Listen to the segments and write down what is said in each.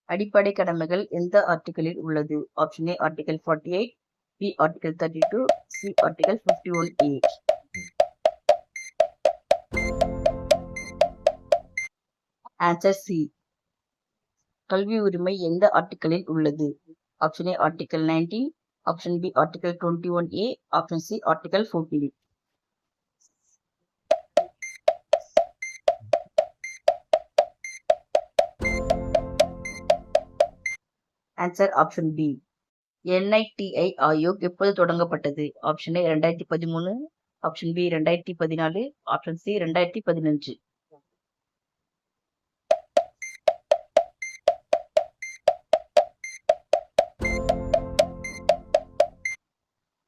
அடிப்படை கடமைகள் எந்த ஆர்டிகிளில் உள்ளது? Option A article 48, B article 32, C article 51A. Answer C. கல்வி உரிமை எந்த ஆர்டிகிளில் உள்ளது? Option A article 19, option B article 21A, option C article 14. Answer option B. NITI Aayog எப்போது தொடங்கப்பட்டது? Option A 2013, option B 2014, option C 2015.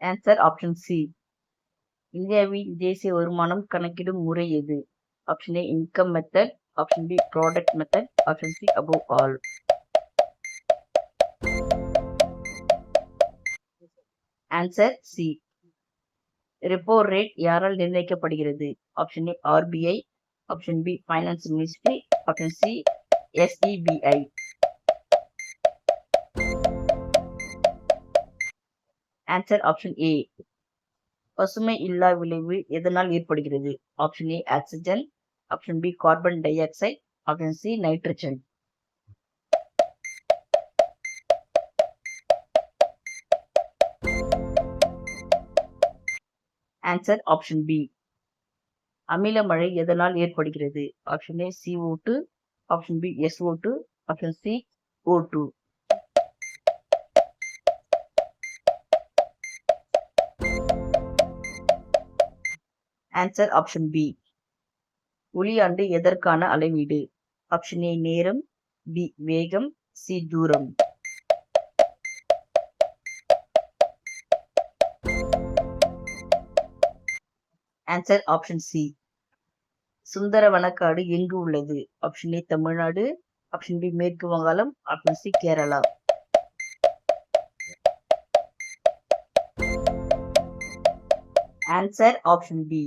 Answer option C. இந்தியாவின் தேசிய வருமானம் கணக்கிடும் முறை எது? Option A income method, option B product method, option C above all. Answer C. Repo rate யாரால் நிர்ணயிக்கப்படுகிறது? Option A RBI, option B finance ministry, option C SEBI. Answer option A. பசுமை இல்லா விளைவு எதனால் ஏற்படுகிறது? Option A oxygen, option B carbon dioxide, option C nitrogen. Answer option B. அமில மழை எதனால் ஏற்படுகிறது? Option A CO2, option B SO2, option C O2. Answer option B. ஒளியாண்டு எதற்கான அளவீடு? ஆப்ஷன் ஏ நேரம், பி வேகம், சி தூரம். Answer option C. சுந்தரவனக்காடு எங்கு உள்ளது? Option A Tamil Nadu, option B மேற்கு வங்காளம், option C Kerala. Answer option B.